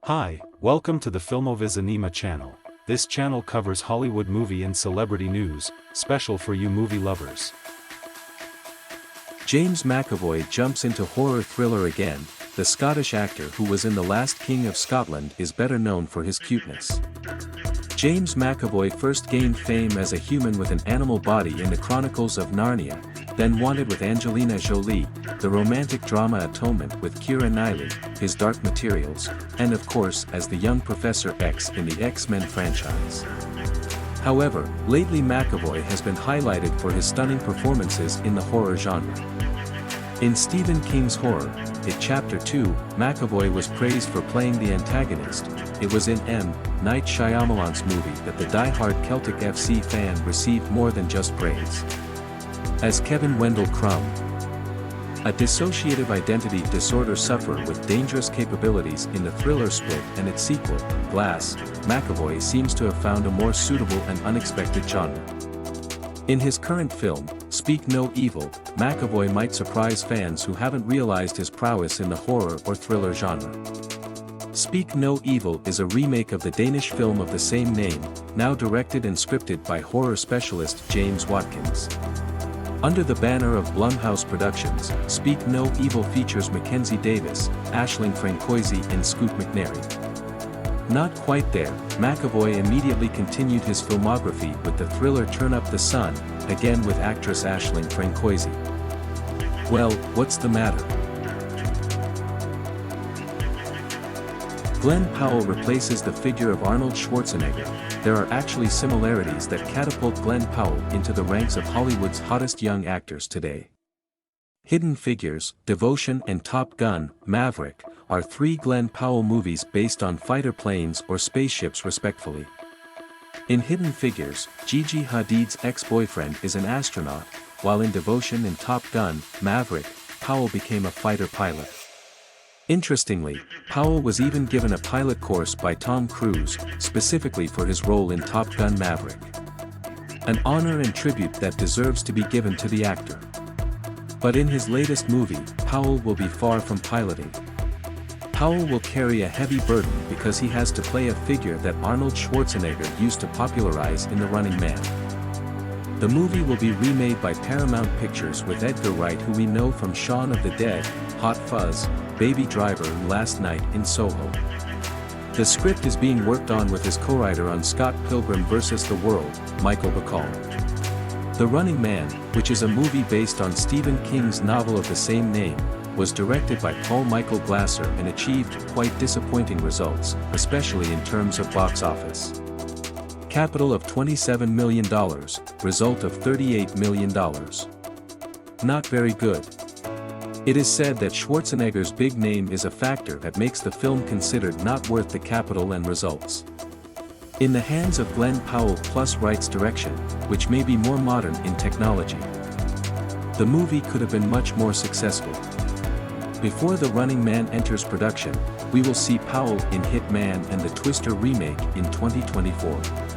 Hi, welcome to the Filmoviz channel. This channel covers Hollywood movie and celebrity news, special for you movie lovers. James McAvoy jumps into horror thriller again. The Scottish actor who was in The Last King of Scotland is better known for his cuteness. James McAvoy first gained fame as a human with an animal body in the Chronicles of Narnia, then Wanted with Angelina Jolie, the romantic drama Atonement with Keira Knightley, his Dark Materials, and of course as the young Professor X in the X-Men franchise. However, lately McAvoy has been highlighted for his stunning performances in the horror genre. In Stephen King's Horror, It Chapter 2, McAvoy was praised for playing the antagonist. It was in M. Night Shyamalan's movie that the die-hard Celtic FC fan received more than just praise. As Kevin Wendell Crumb, a dissociative identity disorder sufferer with dangerous capabilities in the thriller Split and its sequel, Glass, McAvoy seems to have found a more suitable and unexpected genre. In his current film, Speak No Evil, McAvoy might surprise fans who haven't realized his prowess in the horror or thriller genre. Speak No Evil is a remake of the Danish film of the same name, now directed and scripted by horror specialist James Watkins. Under the banner of Blumhouse Productions, Speak No Evil features Mackenzie Davis, Aisling Francoisi and Scoot McNairy. Not quite there, McAvoy immediately continued his filmography with the thriller Turn Up the Sun, again with actress Aisling Francoisi. Well, what's the matter? Glen Powell replaces the figure of Arnold Schwarzenegger. There are actually similarities that catapult Glen Powell into the ranks of Hollywood's hottest young actors today. Hidden Figures, Devotion and Top Gun, Maverick, are three Glen Powell movies based on fighter planes or spaceships respectively. In Hidden Figures, Gigi Hadid's ex-boyfriend is an astronaut, while in Devotion and Top Gun, Maverick, Powell became a fighter pilot. Interestingly, Powell was even given a pilot course by Tom Cruise, specifically for his role in Top Gun Maverick. An honor and tribute that deserves to be given to the actor. But in his latest movie, Powell will be far from piloting. Powell will carry a heavy burden because he has to play a figure that Arnold Schwarzenegger used to popularize in The Running Man. The movie will be remade by Paramount Pictures with Edgar Wright, who we know from Shaun of the Dead, Hot Fuzz, Baby Driver and Last Night in Soho. The script is being worked on with his co-writer on Scott Pilgrim vs. the World, Michael Bacall. The Running Man, which is a movie based on Stephen King's novel of the same name, was directed by Paul Michael Glaser and achieved quite disappointing results, especially in terms of box office. Capital of $27 million, result of $38 million. Not very good. It is said that Schwarzenegger's big name is a factor that makes the film considered not worth the capital and results. In the hands of Glen Powell plus Wright's direction, which may be more modern in technology, the movie could have been much more successful. Before The Running Man enters production, we will see Powell in Hit Man and the Twister remake in 2024.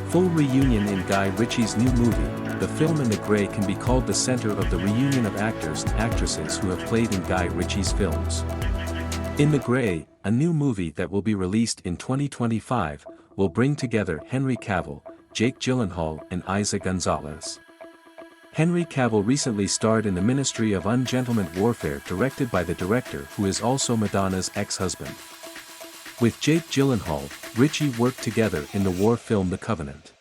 Full reunion in Guy Ritchie's new movie. The film In the Grey can be called the center of the reunion of actors and actresses who have played in Guy Ritchie's films. In the Grey, a new movie that will be released in 2025, will bring together Henry Cavill, Jake Gyllenhaal and Eiza Gonzalez. Henry Cavill recently starred in The Ministry of Ungentlemanly Warfare, directed by the director who is also Madonna's ex-husband. With Jake Gyllenhaal, Ritchie worked together in the war film The Covenant.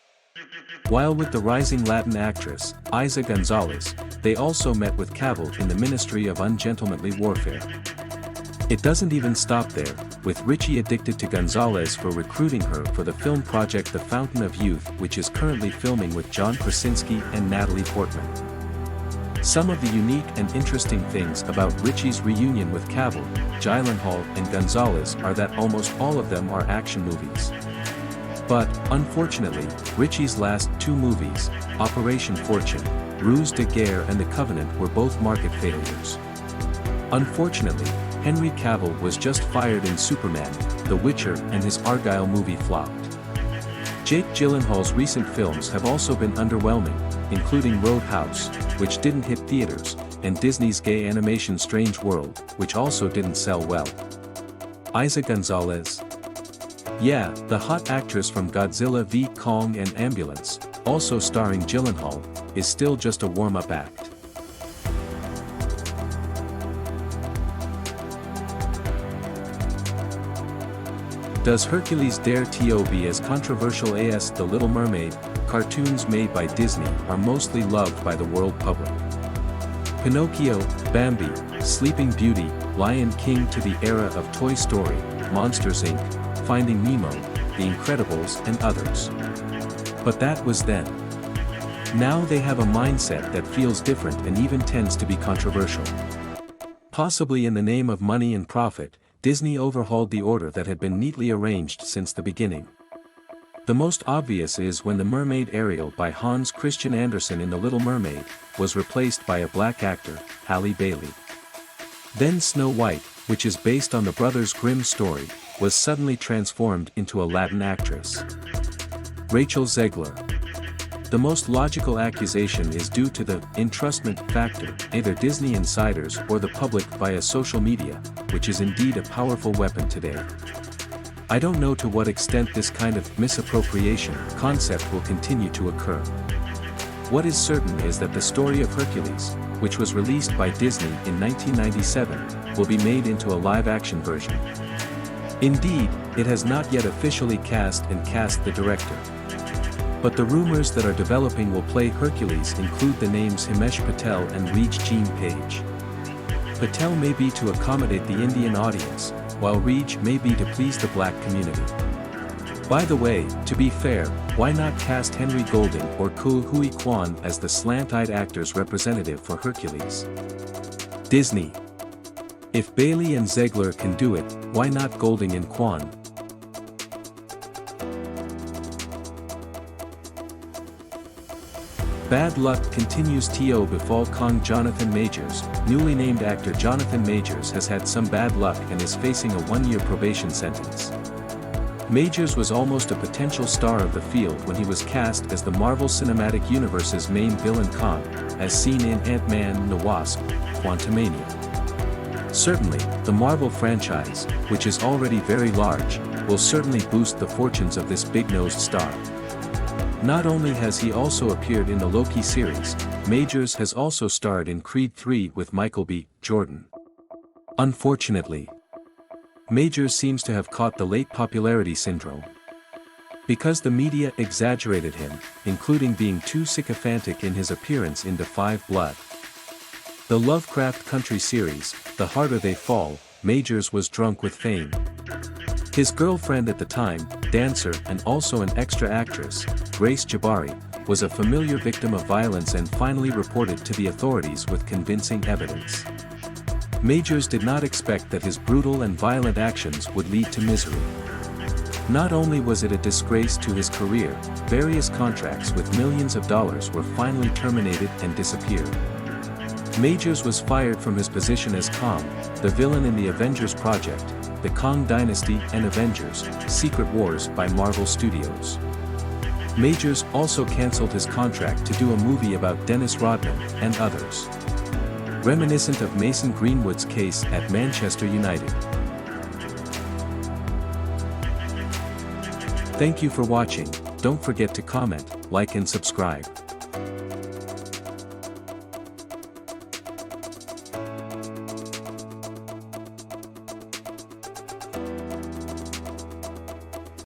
While with the rising Latin actress, Eiza Gonzalez, they also met with Cavill in The Ministry of Ungentlemanly Warfare. It doesn't even stop there, with Ritchie addicted to Gonzalez for recruiting her for the film project The Fountain of Youth, which is currently filming with John Krasinski and Natalie Portman. Some of the unique and interesting things about Ritchie's reunion with Cavill, Gyllenhaal and Gonzalez are that almost all of them are action movies. But, unfortunately, Ritchie's last two movies, Operation Fortune, Ruse de Guerre and The Covenant, were both market failures. Unfortunately, Henry Cavill was just fired in Superman, The Witcher and his Argylle movie flopped. Jake Gyllenhaal's recent films have also been underwhelming, including Roadhouse, which didn't hit theaters, and Disney's gay animation Strange World, which also didn't sell well. Isa Gonzalez. Yeah, the hot actress from Godzilla v. Kong and Ambulance, also starring Gyllenhaal, is still just a warm-up act. Does Hercules dare to be as controversial as The Little Mermaid? Cartoons made by Disney are mostly loved by the world public. Pinocchio, Bambi, Sleeping Beauty, Lion King to the era of Toy Story, Monsters Inc., Finding Nemo, The Incredibles and others. But that was then. Now they have a mindset that feels different and even tends to be controversial. Possibly in the name of money and profit, Disney overhauled the order that had been neatly arranged since the beginning. The most obvious is when the Mermaid Ariel by Hans Christian Andersen in The Little Mermaid was replaced by a black actor, Halle Bailey. Then Snow White, which is based on the Brothers Grimm story, was suddenly transformed into a Latin actress. Rachel Zegler. The most logical accusation is due to the entrustment factor, either Disney insiders or the public via social media, which is indeed a powerful weapon today. I don't know to what extent this kind of misappropriation concept will continue to occur. What is certain is that the story of Hercules, which was released by Disney in 1997, will be made into a live-action version. Indeed, it has not yet officially cast the director. But the rumors that are developing will play Hercules include the names Himesh Patel and Regine Page. Patel may be to accommodate the Indian audience, while Reg may be to please the black community. By the way, to be fair, why not cast Henry Golding or Ke Huy Quan as the slant-eyed actor's representative for Hercules? Disney. If Bailey and Zegler can do it, why not Golding and Quan? Bad luck continues to befall Kong. Jonathan Majors, newly named actor Jonathan Majors has had some bad luck and is facing a 1-year probation sentence. Majors was almost a potential star of the field when he was cast as the Marvel Cinematic Universe's main villain Kong, as seen in Ant-Man and the Wasp: Quantumania. Certainly, the Marvel franchise, which is already very large, will certainly boost the fortunes of this big-nosed star. Not only has he also appeared in the Loki series, Majors has also starred in Creed 3 with Michael B. Jordan. Unfortunately, Majors seems to have caught the late popularity syndrome. Because the media exaggerated him, including being too sycophantic in his appearance in Defy Blood. The Lovecraft Country series, The Harder They Fall, Majors was drunk with fame. His girlfriend at the time, dancer and also an extra actress, Grace Jabari, was a familiar victim of violence and finally reported to the authorities with convincing evidence. Majors did not expect that his brutal and violent actions would lead to misery. Not only was it a disgrace to his career, various contracts with millions of dollars were finally terminated and disappeared. Majors was fired from his position as Kong, the villain in the Avengers project, The Kong Dynasty and Avengers: Secret Wars by Marvel Studios. Majors also cancelled his contract to do a movie about Dennis Rodman and others. Reminiscent of Mason Greenwood's case at Manchester United. Thank you for watching. Don't forget to comment, like and subscribe.